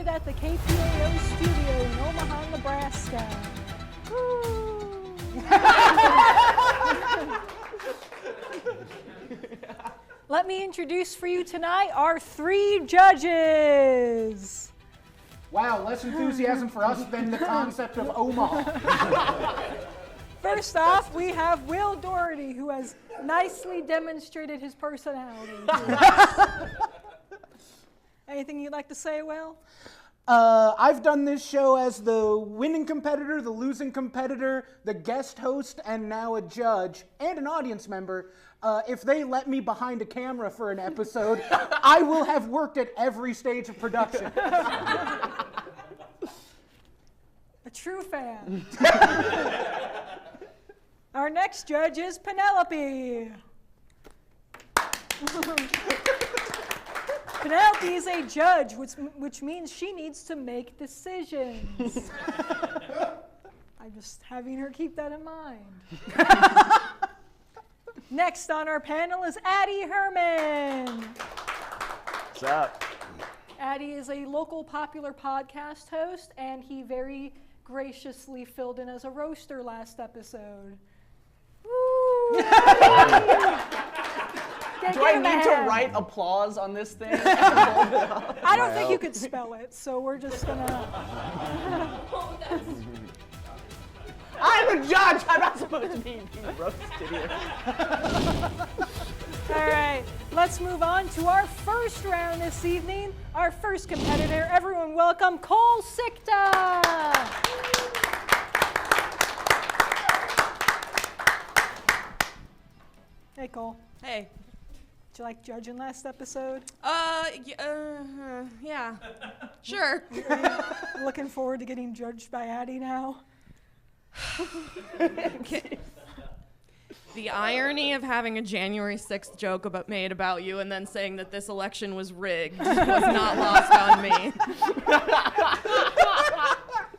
recorded at the KPAO studio in Omaha, Nebraska. Woo! Let me introduce for you tonight our 3 judges. Wow, less enthusiasm for us than the concept of Omaha. First off, we have Will Dougherty, who has nicely demonstrated his personality. Anything you'd like to say, Will? I've done this show as the winning competitor, the losing competitor, the guest host, and now a judge, and an audience member. If they let me behind a camera for an episode, I will have worked at every stage of production. A true fan. Our next judge is Penelope. Penelope is a judge, which means she needs to make decisions. I'm just having her keep that in mind. Next on our panel is Addy Herman. What's up? Addy is a local popular podcast host, and he very graciously filled in as a roaster last episode. Woo! Do I need to write applause on this thing? I don't think you could spell it, so we're just gonna... I'm a judge! I'm not supposed to be roasted here. All right, let's move on to our first round this evening. Our first competitor, everyone welcome Sichta. Hey, Cole. Hey. Did you like judging last episode? Yeah. Sure. Looking forward to getting judged by Addy now. The irony of having a January 6th joke made about you and then saying that this election was rigged was not lost on me.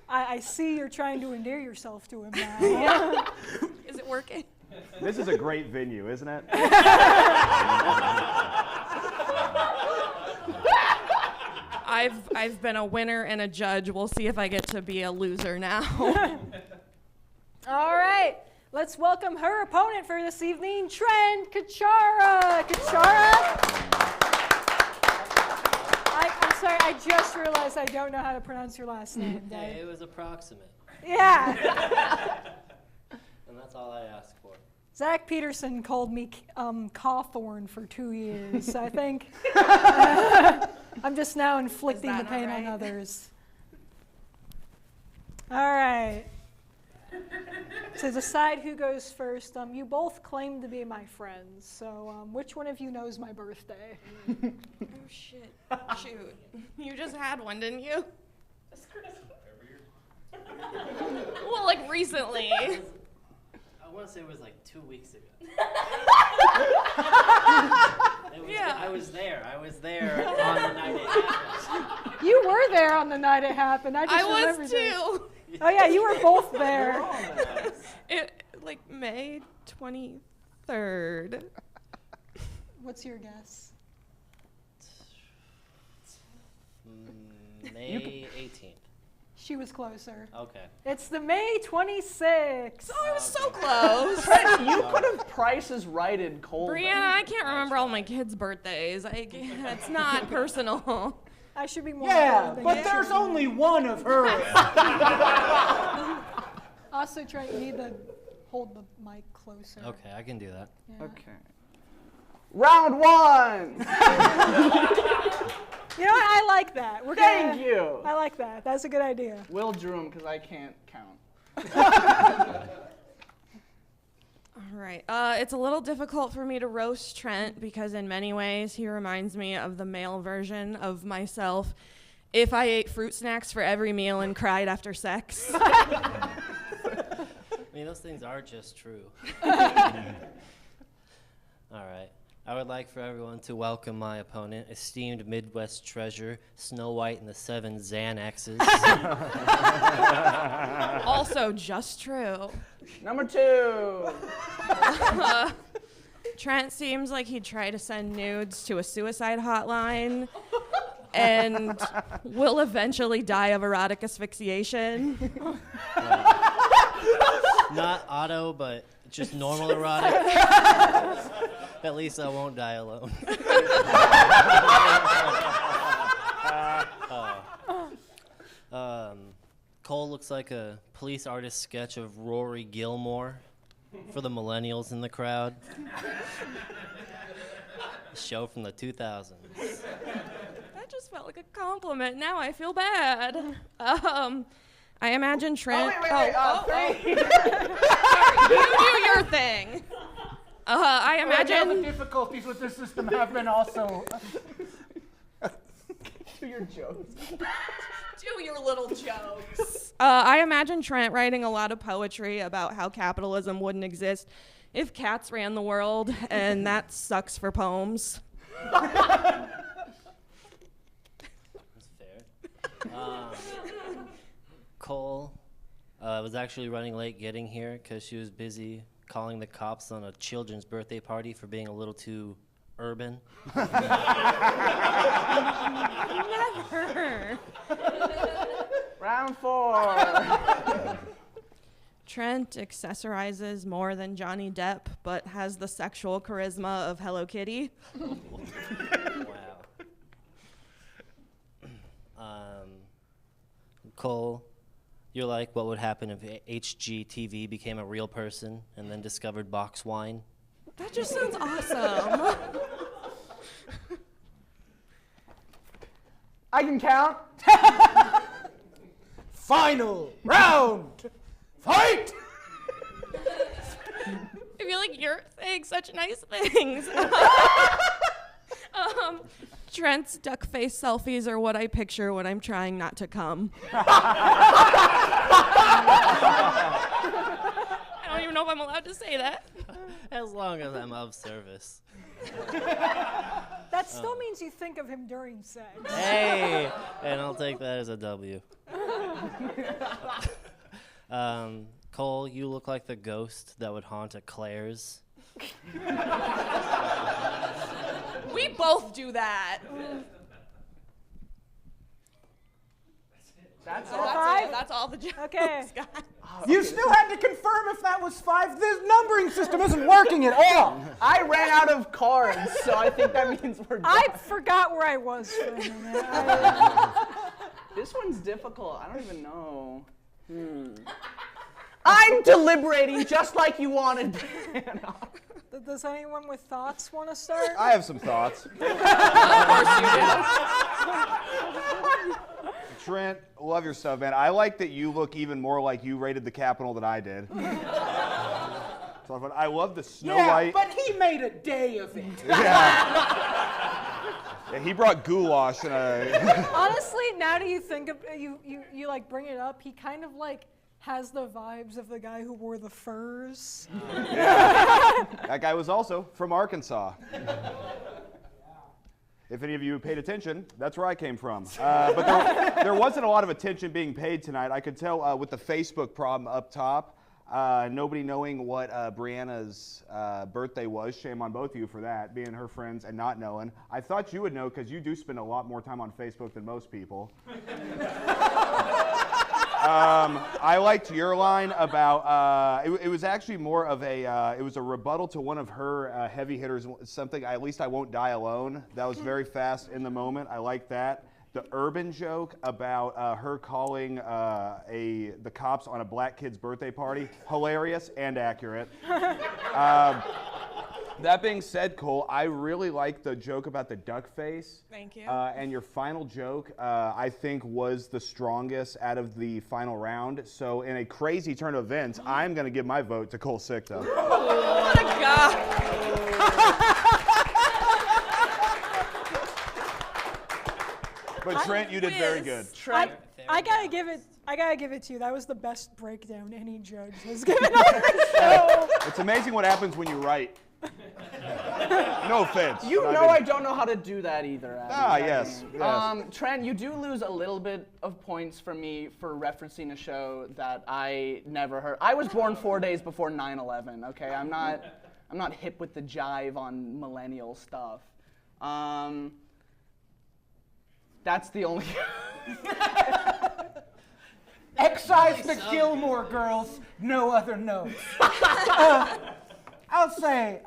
I see you're trying to endear yourself to him now. Yeah. Is it working? This is a great venue, isn't it? I've been a winner and a judge. We'll see if I get to be a loser now. All right, let's welcome her opponent for this evening, Trent Kutchara. Kutchara? I'm sorry, I just realized I don't know how to pronounce your last name. Hey, it was approximate. Yeah. And that's all I asked for. Zach Peterson called me Kalhorn for 2 years. I think I'm just now inflicting the pain on others. All right. To decide who goes first, you both claim to be my friends. So which one of you knows my birthday? Oh, shit. Shoot. You just had one, didn't you? Well, like recently. I want to say it was like 2 weeks ago. I was there. I was there on the night it happened. You were there on the night it happened. I was too. Oh yeah, you were both there. May 23rd. What's your guess? May 18th. She was closer. Okay. It's the May 26th. Oh, I was so close. You could have Prices Righted Cole. Brianna, I can't remember all my kids' birthdays. It's not personal. I should be more. Yeah, but there's only one of hers. Also, Trent, you need to hold the mic closer. Okay, I can do that. Yeah. Okay. Round 1! You know what? I like that. Thank you. I like that. That's a good idea. Will drew him because I can't count. All right. It's a little difficult for me to roast Trent because in many ways he reminds me of the male version of myself if I ate fruit snacks for every meal and cried after sex. I mean, those things are just true. All right. I would like for everyone to welcome my opponent, esteemed Midwest treasure, Snow White and the 7 Xanaxes. Also just true. Number 2. Trent seems like he'd try to send nudes to a suicide hotline and will eventually die of erotic asphyxiation. Not auto, but just normal erotic. At least I won't die alone. Cole looks like a police artist sketch of Rory Gilmore for the millennials in the crowd. A show from the 2000s. That just felt like a compliment. Now I feel bad. I imagine Trent. Wait. Sorry, you do your thing. I Right now, the imagine. difficulties with this system have been also. Do your jokes. Do your little jokes. I imagine Trent writing a lot of poetry about how capitalism wouldn't exist if cats ran the world, and that sucks for poems. That's fair. Cole was actually running late getting here because she was busy calling the cops on a children's birthday party for being a little too urban. Never. Round 4. Trent accessorizes more than Johnny Depp, but has the sexual charisma of Hello Kitty. Wow. Cole, you're like what would happen if HGTV became a real person and then discovered box wine. That just sounds awesome. I can count. Final round! Fight! I feel like you're saying such nice things. Trent's duck face selfies are what I picture when I'm trying not to come. I don't even know if I'm allowed to say that. As long as I'm of service. That still means you think of him during sex. Hey! And I'll take that as a W. Cole, you look like the ghost that would haunt at Claire's. We both do that. That's That's all. it. That's all the jokes. Okay. Guys. You still had to confirm if that was 5. This numbering system isn't working at all. I ran out of cards, so I think that means we're done. I forgot where I was for a minute. This one's difficult. I don't even know. I'm deliberating just like you wanted. Does anyone with thoughts want to start? I have some thoughts. Trent, love your stuff, man. I like that you look even more like you raided the Capitol than I did. So I love the Snow White. But he made a day of it. Yeah, he brought goulash and a. Honestly, now that you think of you like bring it up, he kind of like has the vibes of the guy who wore the furs. That guy was also from Arkansas. If any of you paid attention, that's where I came from. But there wasn't a lot of attention being paid tonight. I could tell with the Facebook problem up top, nobody knowing what Brianna's birthday was. Shame on both of you for that, being her friends and not knowing. I thought you would know because you do spend a lot more time on Facebook than most people. I liked your line about, it was actually more of it was a rebuttal to one of her heavy hitters, something, at least I won't die alone. That was very fast in the moment. I like that. The urban joke about her calling the cops on a black kid's birthday party, hilarious and accurate. That being said, Cole, I really like the joke about the duck face. Thank you. And your final joke, I think, was the strongest out of the final round. So in a crazy turn of events, I'm going to give my vote to Cole Sichta. What a guy. But Trent, you did very good. Trent. I gotta give it to you. That was the best breakdown any judge has given on the show. It's amazing what happens when you write. No offense. You but know I don't know how to do that either, Addy. yes. Trent, you do lose a little bit of points from me for referencing a show that I never heard. I was born 4 days before 9/11. Okay, I'm not hip with the jive on millennial stuff. That's the only. Excise the Gilmore Girls, no other notes. I'll say,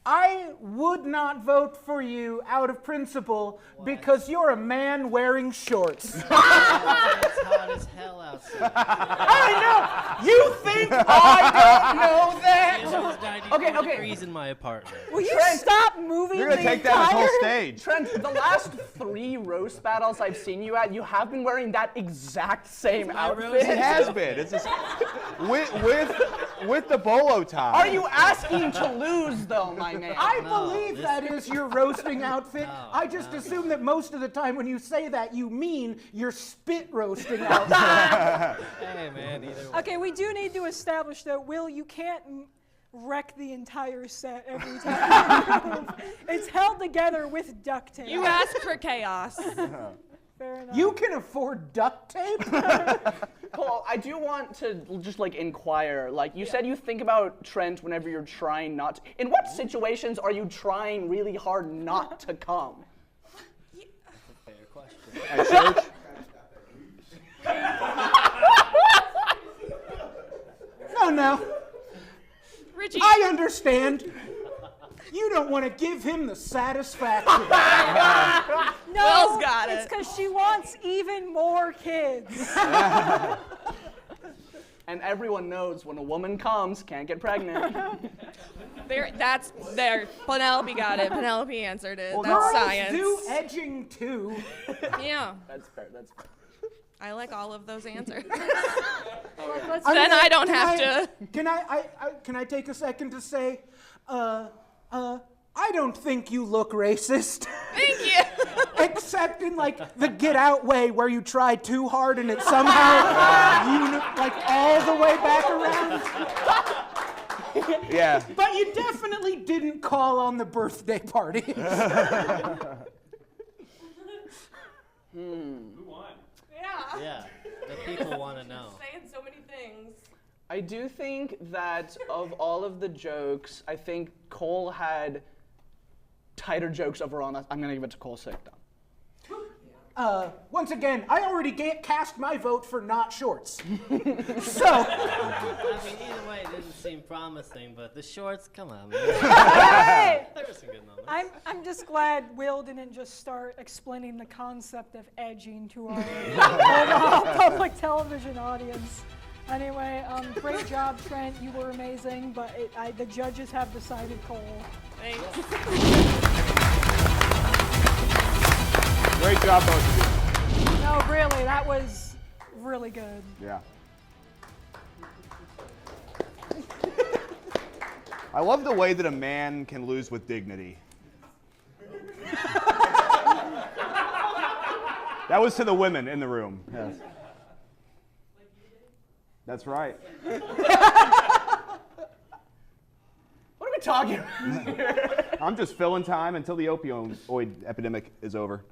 I would not vote for you out of principle because you're a man wearing shorts. It's hot as hell outside. I know! You think I don't know that? It was 94 Okay. degrees in my apartment. Will you stop moving You're the gonna take that as whole entire- stage. Trent, the last 3 roast battles I've seen you at, you have been wearing that exact same outfit. It has been. It's just with the bolo tie. Are you asking to lose, though, my man? I No, believe this- that is your roasting outfit. No, I just no. assume that most of the time when you say that, you mean your spit roasting outfit. Hey, man, either way. Okay, we do need to establish though, Will, you can't wreck the entire set every time. It's held together with duct tape. You asked for chaos. Fair enough. You can afford duct tape? Cole, I do want to just inquire. You said you think about Trent whenever you're trying not to. In what situations are you trying really hard not to come? Fair question. At church? No. Richie, I understand. You don't want to give him the satisfaction. No, Will's got it's it. because she wants even more kids. And everyone knows when a woman comes, can't get pregnant. there. Penelope got it. Penelope answered it. That's Girls science. do edging too. Yeah, That's fair. That's fair. I like all of those answers. Let's Then I don't Can have to. Can I take a second to say, I don't think you look racist. Thank you. Except in the Get Out way where you try too hard and it somehow all the way back around. Yeah. But you definitely didn't call on the birthday party. Yeah, the people want to know. Saying so many things. I do think that of all of the jokes, I think Cole had tighter jokes overall. And I'm going to give it to Cole Sichta. Once again, I already cast my vote for not shorts. So, I mean, either way, it didn't seem promising, but the shorts, come on, man. Hey! There were some good numbers. I'm just glad Will didn't just start explaining the concept of edging to our public television audience. Anyway, great job, Trent. You were amazing, but the judges have decided Cole. Thanks. Great job, both of No, really, that was really good. you. Yeah. I love the way that a man can lose with dignity. That was to the women in the room. Yes. That's right. What are we talking about here? I'm just filling time until the opioid epidemic is over.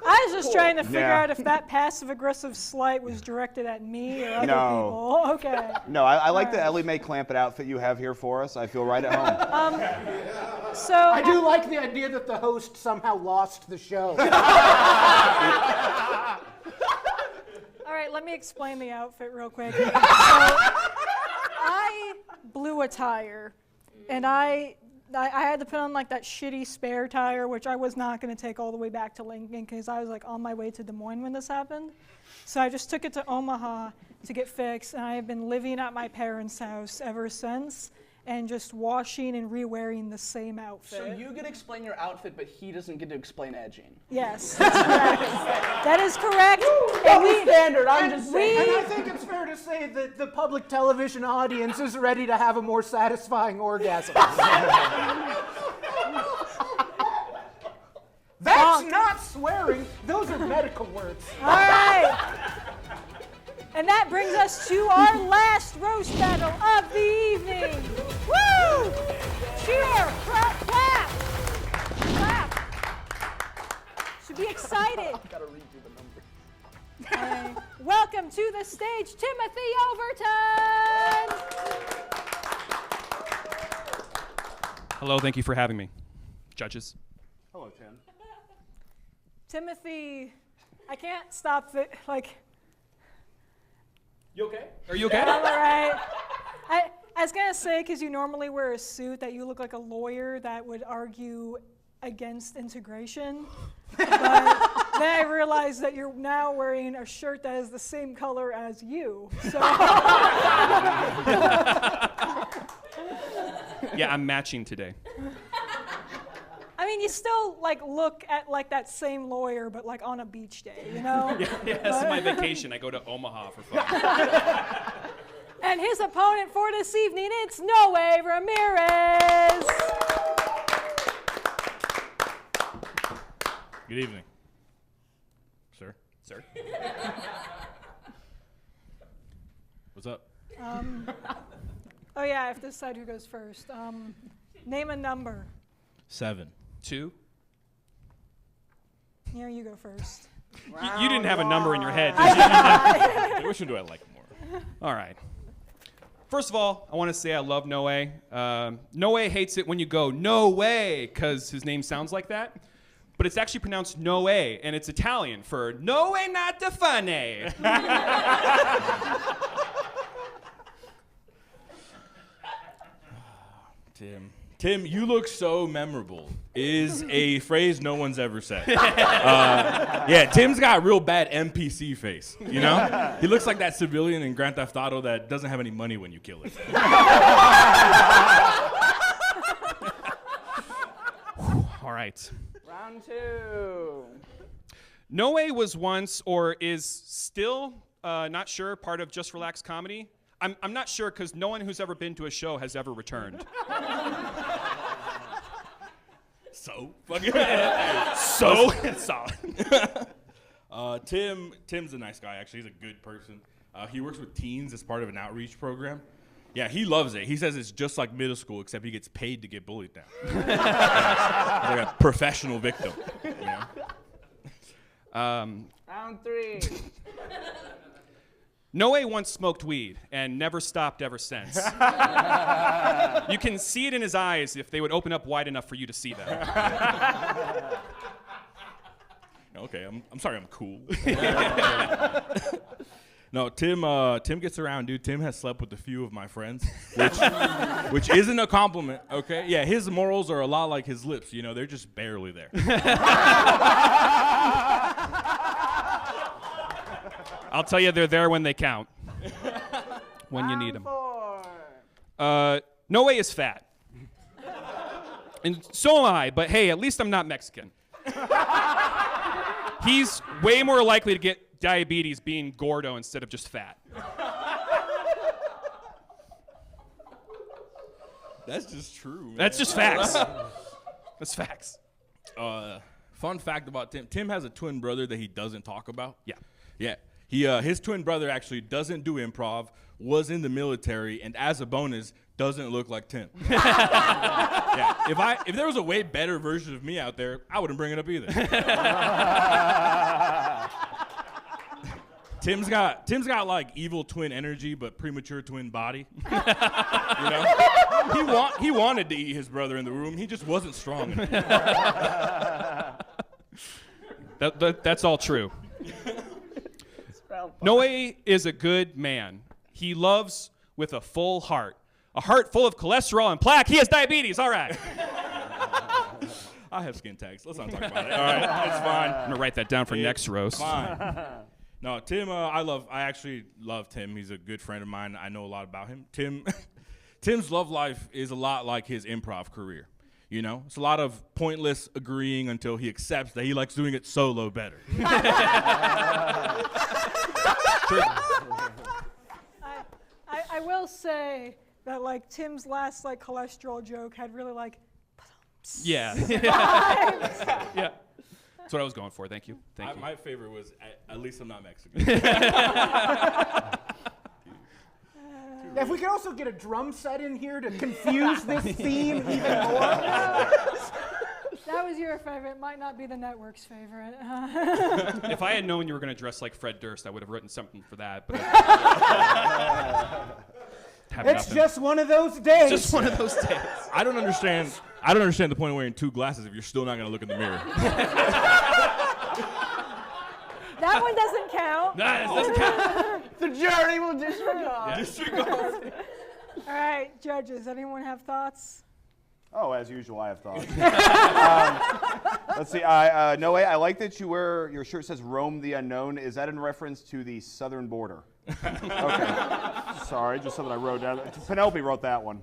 I was just trying to figure Yeah. out if that passive-aggressive slight was directed at me or other No. people. Okay. No, I like the Ellie Mae Clampett outfit you have here for us. I feel right at home. So I do like the idea that the host somehow lost the show. all right, let me explain the outfit real quick. So, I blew a tire, and I had to put on that shitty spare tire, which I was not going to take all the way back to Lincoln because I was on my way to Des Moines when this happened. So I just took it to Omaha to get fixed, and I have been living at my parents' house ever since, and just washing and re-wearing the same outfit. So you get to explain your outfit, but he doesn't get to explain edging. Yes, that's correct. That is correct. Double standard, I'm just saying. And I think it's fair to say that the public television audience is ready to have a more satisfying orgasm. That's not swearing. Those are medical words. All right. And that brings us to our last roast battle of the evening. Woo! Cheer! Clap! Clap! Clap! Should be excited. Gotta redo the number. All right. Welcome to the stage, Timothy Overton. Hello, thank you for having me. Judges. Hello, Tim. Timothy, I can't stop it. Like, You okay? Are you okay? I'm all right. I was gonna say, because you normally wear a suit, that you look like a lawyer that would argue against integration. But then I realized that you're now wearing a shirt that is the same color as you. So. Yeah, I'm matching today. I mean, you still like look at like that same lawyer, but like on a beach day, you know? Yeah, this is my vacation. I go to Omaha for fun. And his opponent for this evening, it's No Way Ramirez. Good evening, sir. Sir? What's up? Oh yeah, I have to decide who goes first. Name a number. 7. 2. Here, you go first. You didn't have a number in your head, did you? Which one do I like more? All right. First of all, I want to say I love Noe. Noe hates it when you go, no way, because his name sounds like that. But it's actually pronounced Noe, and it's Italian for no way not to funny. Tim, you look so memorable is a phrase no one's ever said. Yeah, Tim's got a real bad NPC face, you know? He looks like that civilian in Grand Theft Auto that doesn't have any money when you kill it. All right. Round 2. Noe was once, or is still, not sure, part of Just Relax Comedy. I'm not sure because no one who's ever been to a show has ever returned. So? So? Solid. Tim's a nice guy, actually. He's a good person. He works with teens as part of an outreach program. Yeah, he loves it. He says it's just like middle school, except he gets paid to get bullied now. Like a professional victim, you know? Round 3. Noe once smoked weed and never stopped ever since. You can see it in his eyes if they would open up wide enough for you to see them. Okay, I'm sorry I'm cool. No, Tim gets around, dude. Tim has slept with a few of my friends, which isn't a compliment, okay? Yeah, his morals are a lot like his lips, you know, they're just barely there. I'll tell you, they're there when they count. When you need them. 4. Noe is fat. And so am I, but hey, at least I'm not Mexican. He's way more likely to get diabetes being gordo instead of just fat. That's just true, man. That's just facts. That's facts. Fun fact about Tim. Tim has a twin brother that he doesn't talk about. Yeah. Yeah. His twin brother actually doesn't do improv, was in the military, and as a bonus, doesn't look like Tim. Yeah. If there was a way better version of me out there, I wouldn't bring it up either. Tim's got like evil twin energy, but premature twin body. You know, he wanted to eat his brother in the room. He just wasn't strong enough. That's all true. Noe is a good man. He loves with a full heart. A heart full of cholesterol and plaque. He has diabetes. All right. I have skin tags. Let's not talk about it. All right, it's fine. I'm gonna write that down for next roast. Fine. No, Tim, I actually love Tim. He's a good friend of mine. I know a lot about him. Tim's love life is a lot like his improv career. You know, it's a lot of pointless agreeing until he accepts that he likes doing it solo better. I will say that like Tim's last like cholesterol joke had really like. Yeah. Yeah. That's what I was going for. Thank you. Thank you. My favorite was at least I'm not Mexican. If we could also get a drum set in here to confuse this theme even more. That was your favorite. Might not be the network's favorite. If I had known you were going to dress like Fred Durst, I would have written something for that. But It's just one of those days. just one of those days. I don't understand I don't understand the point of wearing 2 glasses if you're still not gonna look in the mirror. That one doesn't count. Nah, it doesn't count. The jury will disregard. Disregard. All right, judges, anyone have thoughts? Oh, as usual, I have thoughts. Let's see. No way. I like that your shirt says "Roam the Unknown." Is that in reference to the southern border? Okay. Sorry, just something I wrote down. Penelope wrote that one.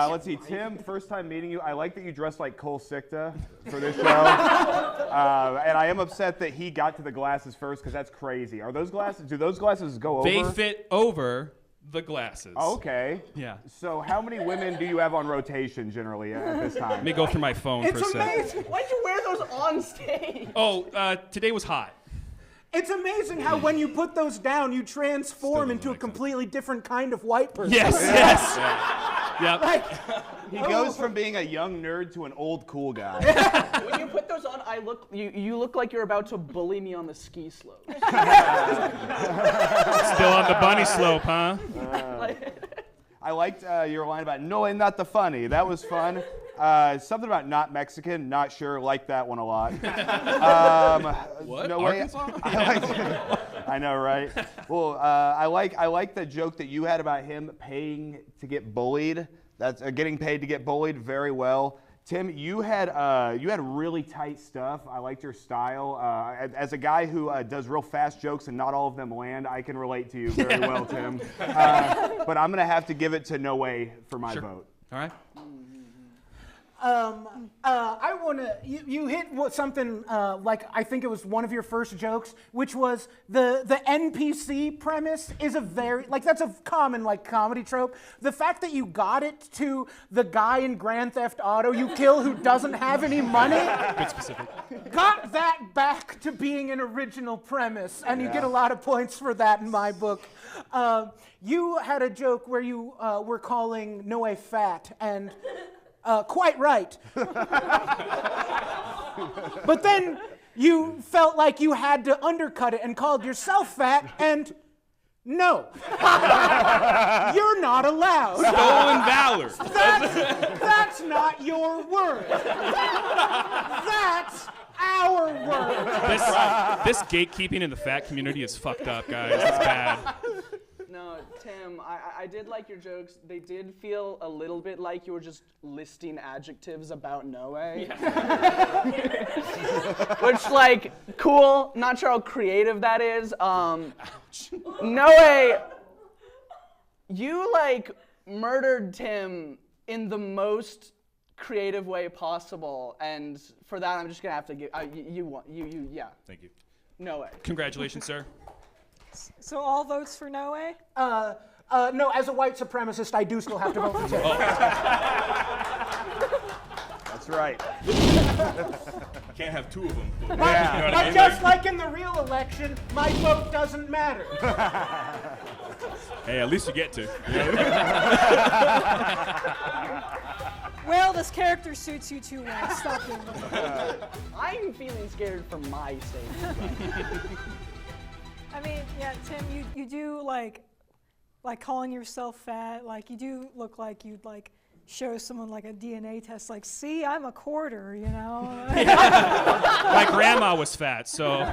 Let's see. Tim, first time meeting you. I like that you dressed like Cole Sichta for this show. And I am upset that he got to the glasses first because that's crazy. Are those glasses? Do those glasses go over? They fit over the glasses. Oh, okay. Yeah. So how many women do you have on rotation generally at this time? Let me go through my phone for a It's second. amazing. Why'd you wear those on stage? Oh, today was hot. It's amazing how when you put those down, you transform Still into a doesn't make sense. completely different kind of white person. Yes, yes. Yep. Like, He goes from being a young nerd to an old cool guy. When you put those on, you look like you're about to bully me on the ski slope. Still on the bunny slope, huh? I liked your line about "No, I'm not the funny." That was fun. Something about not Mexican, not sure. Liked that one a lot. What? No way. Arkansas? I know, right? Well, I like the joke that you had about him paying to get bullied. That's getting paid to get bullied very well. Tim, you had really tight stuff. I liked your style. As a guy who does real fast jokes and not all of them land, I can relate to you very well, Tim. But I'm gonna have to give it to No Way for my vote. All right. I want to. You hit something like I think it was one of your first jokes, which was the NPC premise is a very that's a common comedy trope. The fact that you got it to the guy in Grand Theft Auto you kill who doesn't have any money, Good specific. got that back to being an original premise, and you get a lot of points for that in my book. You had a joke where you were calling Noe fat, and quite right. But then you felt like you had to undercut it and called yourself fat, and no. You're not allowed. Stolen valor. That's not your word. That's our word. This gatekeeping in the fat community is fucked up, guys. It's bad. No, Tim, I did like your jokes. They did feel a little bit like you were just listing adjectives about Noe. Which, cool. Not sure how creative that is. Noe, you, murdered Tim in the most creative way possible. And for that, I'm just going to have to give, yeah. Thank you. Noe. Congratulations, sir. So all votes for Noe? No, as a white supremacist, I do still have to vote for Tim. That's right. Can't have 2 of them. But, Yeah. you know what I But mean? just like in the real election, my vote doesn't matter. Hey, at least you get to. Well, this character suits you too well. Stop doing that. I'm feeling scared for my sake. I mean, yeah, Tim, you do like calling yourself fat. You do look like you'd show someone a DNA test. See, I'm a quarter, you know. My grandma was fat, so.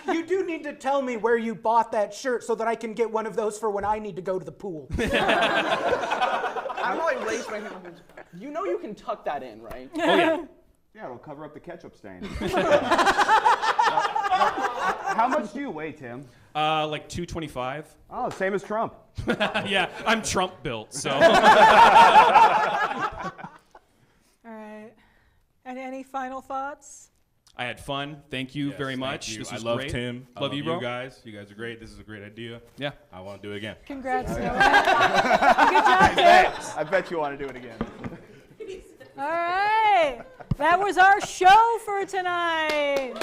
You do need to tell me where you bought that shirt so that I can get one of those for when I need to go to the pool. I don't know, I raised my hand. You know you can tuck that in, right? Oh yeah. Yeah, it'll cover up the ketchup stain. How much do you weigh, Tim? 225. Oh, same as Trump. Yeah, I'm Trump built, so. All right. And any final thoughts? I had fun. Thank you very Yes, much. thank you. This I was love great. Tim. I Love you, bro. You guys. You guys are great. This is a great idea. Yeah. I want to do it again. Congrats, Noe. Good job, I bet you want to do it again. All right. That was our show for tonight.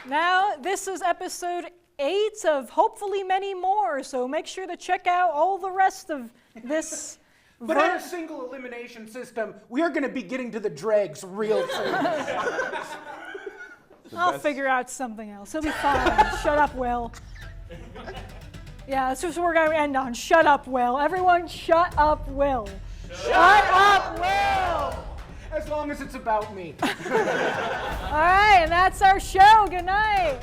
Now, this is episode 8 of hopefully many more, so make sure to check out all the rest of this. But in a single elimination system, we are going to be getting to the dregs real soon. I'll figure out something else. It'll be fine. Shut up, Will. Yeah, that's just what we're going to end on. Shut up, Will. Everyone, shut up, Will. Shut up, Will. As long as it's about me. All right, and that's our show. Good night.